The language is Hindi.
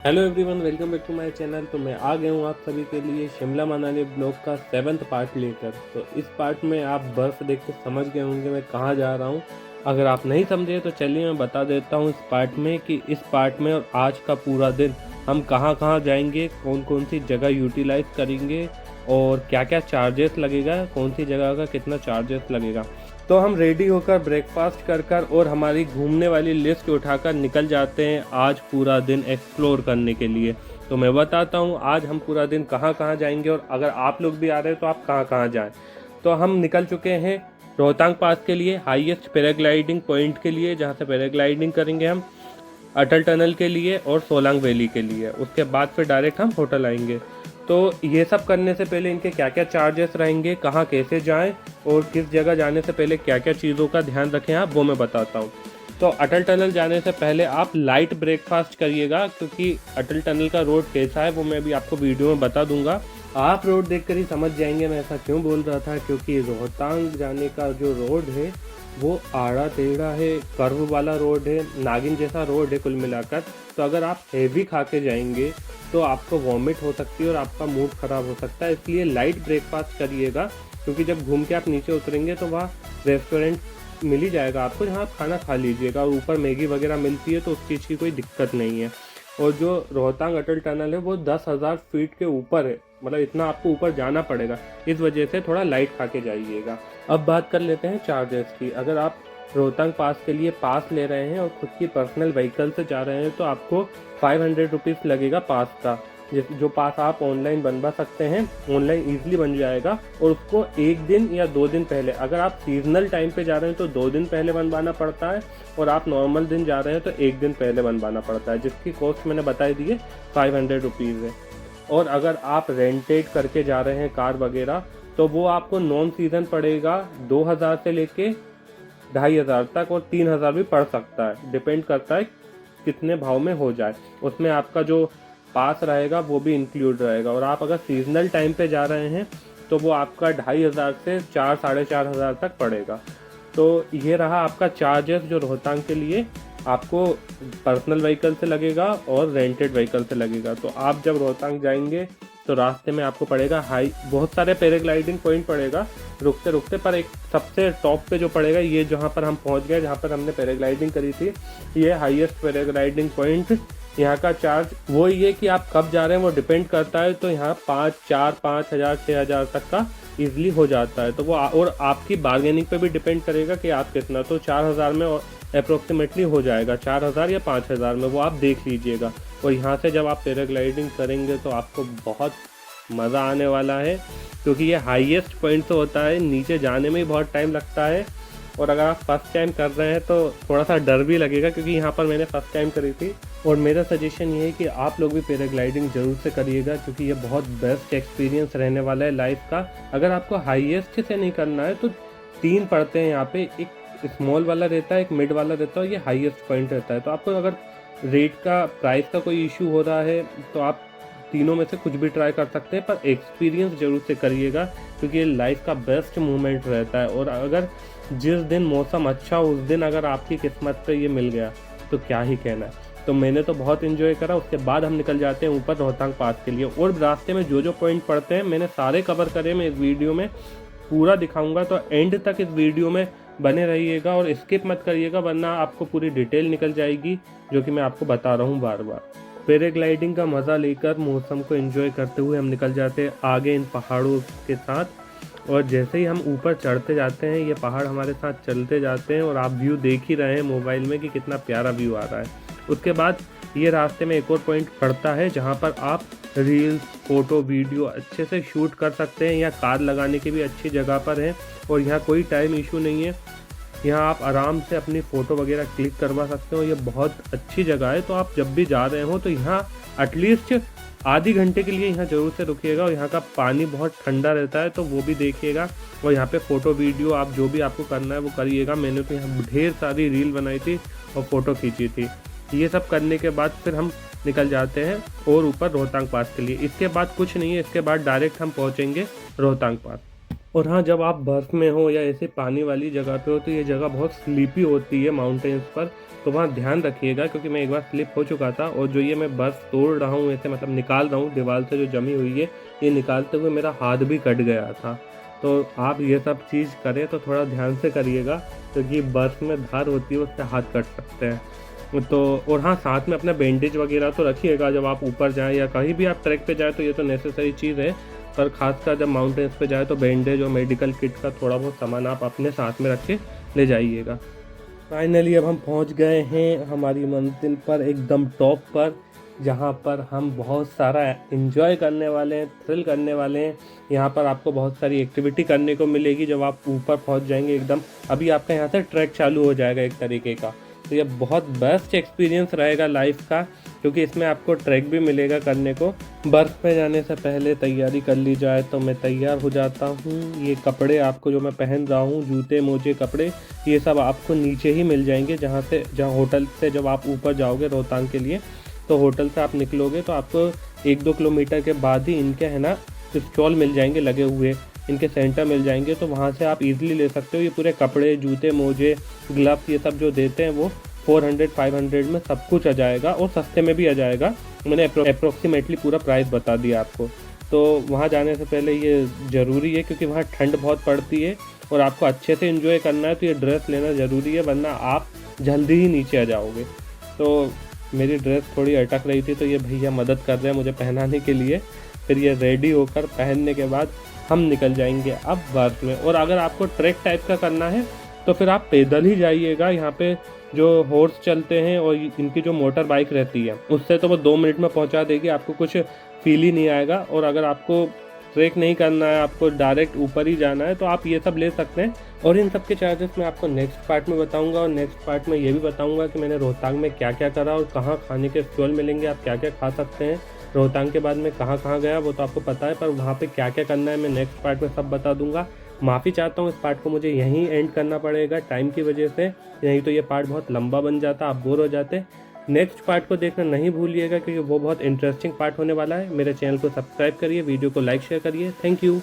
Hello everyone, welcome back to my channel. तो मैं आ गया हूँ आप सभी के लिए शिमला मनाली ब्लॉग का 7वां पार्ट लेकर। तो इस पार्ट में आप बर्फ़ देख के समझ गए होंगे मैं कहाँ जा रहा हूँ। अगर आप नहीं समझे तो चलिए मैं बता देता हूँ इस पार्ट में कि इस पार्ट में और आज का पूरा दिन हम कहाँ कहाँ जाएंगे, कौन कौन सी जगह यूटिलाइज़ करेंगे और क्या क्या चार्जेस लगेगा, कौन सी जगह का कितना चार्जेस लगेगा। तो हम रेडी होकर ब्रेकफास्ट कर कर और हमारी घूमने वाली लिस्ट उठाकर निकल जाते हैं आज पूरा दिन एक्सप्लोर करने के लिए। तो मैं बताता हूँ आज हम पूरा दिन कहाँ कहाँ जाएंगे और अगर आप लोग भी आ रहे हैं तो आप कहाँ कहाँ जाएं। तो हम निकल चुके हैं रोहतांग पास के लिए, हाईएस्ट पैराग्लाइडिंग पॉइंट के लिए जहाँ से पैराग्लाइडिंग करेंगे हम, अटल टनल के लिए और सोलांग वैली के लिए। उसके बाद फिर डायरेक्ट हम होटल आएंगे। तो ये सब करने से पहले इनके क्या क्या चार्जेस रहेंगे, कहाँ कैसे जाएं और किस जगह जाने से पहले क्या क्या चीज़ों का ध्यान रखें आप, वो मैं बताता हूँ। तो अटल टनल जाने से पहले आप लाइट ब्रेकफास्ट करिएगा, क्योंकि अटल टनल का रोड कैसा है वो मैं अभी आपको वीडियो में बता दूंगा। आप रोड देखकर ही समझ जाएंगे मैं ऐसा क्यों बोल रहा था, क्योंकि रोहतांग जाने का जो रोड है वो आड़ा टेढ़ा है, कर्व वाला रोड है, नागिन जैसा रोड है कुल मिलाकर। तो अगर आप हेवी खा के जाएंगे तो आपको वॉमिट हो सकती है और आपका मूड ख़राब हो सकता है। इसलिए लाइट ब्रेकफास्ट करिएगा, क्योंकि जब घूम के आप नीचे उतरेंगे तो वहाँ रेस्टोरेंट मिल ही जाएगा आपको जहाँ आप खाना खा लीजिएगा, और ऊपर मैगी वगैरह मिलती है तो उस चीज़ की कोई दिक्कत नहीं है। और जो रोहतांग अटल टनल है वो 10,000 फीट के ऊपर है, मतलब इतना आपको ऊपर जाना पड़ेगा। इस वजह से थोड़ा लाइट खा के जाइएगा। अब बात कर लेते हैं चार्जेस की। अगर आप रोहतांग पास के लिए पास ले रहे हैं और खुद की पर्सनल व्हीकल से जा रहे हैं तो आपको 500 रुपीज़ लगेगा पास का। जो पास आप ऑनलाइन बनवा सकते हैं, ऑनलाइन ईजिली बन जाएगा। और उसको 1 दिन या 2 दिन पहले, अगर आप सीजनल टाइम पे जा रहे हैं तो 2 दिन पहले बनवाना पड़ता है, और आप नॉर्मल दिन जा रहे हैं तो 1 दिन पहले बनवाना पड़ता है, जिसकी कॉस्ट मैंने बताई दी है 500 रुपीज़ है। और अगर आप रेंटेड करके जा रहे हैं कार वगैरह तो वो आपको नॉन सीजन पड़ेगा 2,000 से लेके 2,500 तक, और 3,000 भी पड़ सकता है, डिपेंड करता है कितने भाव में हो जाए। उसमें आपका जो पास रहेगा वो भी इंक्लूड रहेगा। और आप अगर सीजनल टाइम पे जा रहे हैं तो वो आपका 2,500 से 4 साढ़े 4,000 तक पड़ेगा। तो ये रहा आपका चार्जेस जो रोहतांग के लिए आपको पर्सनल व्हीकल से लगेगा और रेंटेड व्हीकल से लगेगा। तो आप जब रोहतांग जाएंगे तो रास्ते में आपको पड़ेगा बहुत सारे पैराग्लाइडिंग पॉइंट पड़ेगा रुकते रुकते, पर एक सबसे टॉप पे जो पड़ेगा, ये जहाँ पर हम पहुँच गए, जहाँ पर हमने पैराग्लाइडिंग करी थी, ये हाईएस्ट पैराग्लाइडिंग पॉइंट। यहाँ का चार्ज वो ये कि आप कब जा रहे हैं वो डिपेंड करता है। तो यहाँ 5,000, 6,000 तक का ईजिली हो जाता है। तो वो और आपकी बार्गेनिंग पे भी डिपेंड करेगा कि आप कितना, तो 4,000 में अप्रोक्सीमेटली हो जाएगा, 4,000 या 5,000 में, वो आप देख लीजिएगा। और यहाँ से जब आप पैराग्लाइडिंग करेंगे तो आपको बहुत मज़ा आने वाला है, क्योंकि ये हाईएस्ट पॉइंट तो होता है, नीचे जाने में ही बहुत टाइम लगता है। और अगर आप फर्स्ट टाइम कर रहे हैं तो थोड़ा सा डर भी लगेगा, क्योंकि यहाँ पर मैंने फर्स्ट टाइम करी थी। और मेरा सजेशन ये है कि आप लोग भी पैराग्लाइडिंग ज़रूर से करिएगा, क्योंकि ये बहुत बेस्ट एक्सपीरियंस रहने वाला है लाइफ का। अगर आपको हाईएस्ट से नहीं करना है तो 3 पड़ते हैं यहाँ पे, एक स्मॉल वाला रहता है, एक मिड वाला रहता है, और ये हाईएस्ट पॉइंट रहता है। तो आपको अगर रेट का, प्राइस का कोई इशू हो रहा है तो आप तीनों में से कुछ भी ट्राई कर सकते हैं, पर एक्सपीरियंस जरूर से करिएगा, क्योंकि ये लाइफ का बेस्ट मोमेंट रहता है। और अगर जिस दिन मौसम अच्छा हो उस दिन अगर आपकी किस्मत पे ये मिल गया तो क्या ही कहना है। तो मैंने तो बहुत इन्जॉय करा। उसके बाद हम निकल जाते हैं ऊपर रोहतांग पास के लिए, और रास्ते में जो जो पॉइंट पड़ते हैं मैंने सारे कवर करे, मैं इस वीडियो में पूरा दिखाऊंगा। तो एंड तक इस वीडियो में बने रहिएगा और स्किप मत करिएगा, वरना आपको पूरी डिटेल निकल जाएगी, जो कि मैं आपको बता रहा हूँ बार बार। पैराग्लाइडिंग का मज़ा लेकर, मौसम को एंजॉय करते हुए हम निकल जाते हैं आगे इन पहाड़ों के साथ। और जैसे ही हम ऊपर चढ़ते जाते हैं, ये पहाड़ हमारे साथ चलते जाते हैं, और आप व्यू देख ही रहे हैं मोबाइल में कि कितना प्यारा व्यू आ रहा है। उसके बाद ये रास्ते में एक और पॉइंट पड़ता है जहाँ पर आप रील्स, फोटो, वीडियो अच्छे से शूट कर सकते हैं। यहाँ कार लगाने की भी अच्छी जगह पर है, और यहाँ कोई टाइम इशू नहीं है। यहाँ आप आराम से अपनी फ़ोटो वगैरह क्लिक करवा सकते हो। ये बहुत अच्छी जगह है। तो आप जब भी जा रहे हो तो यहाँ एटलीस्ट आधी घंटे के लिए यहाँ ज़रूर से रुकिएगा। और यहाँ का पानी बहुत ठंडा रहता है, तो वो भी देखिएगा। और यहाँ पे फ़ोटो वीडियो आप जो भी आपको करना है वो करिएगा। मैंने तो यहाँ ढेर सारी रील बनाई थी और फ़ोटो खींची थी। ये सब करने के बाद फिर हम निकल जाते हैं और ऊपर रोहतांग पास के लिए। इसके बाद कुछ नहीं है, इसके बाद डायरेक्ट हम पहुँचेंगे रोहतांग पास। और हाँ, जब आप बर्फ़ में हो या ऐसे पानी वाली जगह पे हो तो ये जगह बहुत स्लीपी होती है माउंटेन्स पर, तो वहाँ ध्यान रखिएगा क्योंकि मैं एक बार स्लिप हो चुका था और जो ये मैं बर्फ़ तोड़ रहा हूँ ऐसे मतलब निकाल रहा हूँ दीवार से जो जमी हुई है, ये निकालते हुए मेरा हाथ भी कट गया था। तो आप ये सब चीज़ करें तो थोड़ा ध्यान से करिएगा क्योंकि बर्फ़ में धार होती है उससे हाथ कट सकते हैं। तो और हाँ, साथ में अपना बैंडेज वगैरह तो रखिएगा जब आप ऊपर जाएँ या कहीं भी आप ट्रैक पे जाएँ तो ये तो नेसेसरी चीज़ है। पर ख़ासकर जब माउंटेन्स पे जाए तो बैंडेज और मेडिकल किट का थोड़ा बहुत सामान आप अपने साथ में रख के ले जाइएगा। फाइनली अब हम पहुंच गए हैं हमारी मंजिल पर, एकदम टॉप पर, जहां पर हम बहुत सारा एंजॉय करने वाले हैं, थ्रिल करने वाले हैं। यहां पर आपको बहुत सारी एक्टिविटी करने को मिलेगी जब आप ऊपर पहुंच जाएंगे एकदम। अभी आपका यहां से ट्रैक चालू हो जाएगा एक तरीके का। तो ये बहुत बेस्ट एक्सपीरियंस रहेगा लाइफ का क्योंकि इसमें आपको ट्रैक भी मिलेगा करने को। बर्फ़ में जाने से पहले तैयारी कर ली जाए तो मैं तैयार हो जाता हूँ। ये कपड़े आपको जो मैं पहन रहा हूँ, जूते मोजे कपड़े, ये सब आपको नीचे ही मिल जाएंगे जहाँ होटल से जब आप ऊपर जाओगे रोहतांग के लिए। तो होटल से आप निकलोगे तो आपको 1-2 किलोमीटर के बाद ही इनके है ना स्टॉल मिल जाएंगे लगे हुए, इनके सेंटर मिल जाएंगे, तो वहाँ से आप इजीली ले सकते हो। ये पूरे कपड़े, जूते मोजे, ग्लव्स, ये सब जो देते हैं वो 400-500 में सब कुछ आ जाएगा और सस्ते में भी आ जाएगा। मैंने अप्रोक्सीमेटली पूरा प्राइस बता दिया आपको। तो वहाँ जाने से पहले ये ज़रूरी है क्योंकि वहाँ ठंड बहुत पड़ती है और आपको अच्छे से एंजॉय करना है तो ये ड्रेस लेना ज़रूरी है, वरना आप जल्दी ही नीचे आ जाओगे। तो मेरी ड्रेस थोड़ी अटक रही थी तो ये भैया मदद कर रहे हैं मुझे पहनाने के लिए। फिर ये रेडी होकर पहनने के बाद हम निकल जाएंगे अब बर्फ़ में। और अगर आपको ट्रैक टाइप का करना है तो फिर आप पैदल ही जाइएगा। यहाँ पे जो हॉर्स चलते हैं और इनकी जो मोटर बाइक रहती है उससे तो वो 2 मिनट में पहुँचा देगी, आपको कुछ फील ही नहीं आएगा। और अगर आपको ट्रैक नहीं करना है, आपको डायरेक्ट ऊपर ही जाना है, तो आप ये सब ले सकते हैं। और इन सब के चार्जेस मैं आपको नेक्स्ट पार्ट में बताऊंगा। और नेक्स्ट पार्ट में ये भी बताऊंगा कि मैंने रोहतांग में क्या क्या करा और कहाँ खाने के स्टॉल मिलेंगे, आप क्या क्या खा सकते हैं। रोहतांग के बाद मैं कहाँ कहाँ गया वो तो आपको पता है, पर वहाँ पे क्या क्या करना है मैं नेक्स्ट पार्ट में सब बता दूंगा। माफ़ी चाहता हूँ, इस पार्ट को मुझे यहीं एंड करना पड़ेगा टाइम की वजह से, नहीं तो ये पार्ट बहुत लंबा बन जाता, आप बोर हो जाते। नेक्स्ट पार्ट को देखना नहीं भूलिएगा क्योंकि वो बहुत इंटरेस्टिंग पार्ट होने वाला है। मेरे चैनल को सब्सक्राइब करिए, वीडियो को लाइक शेयर करिए। Thank you.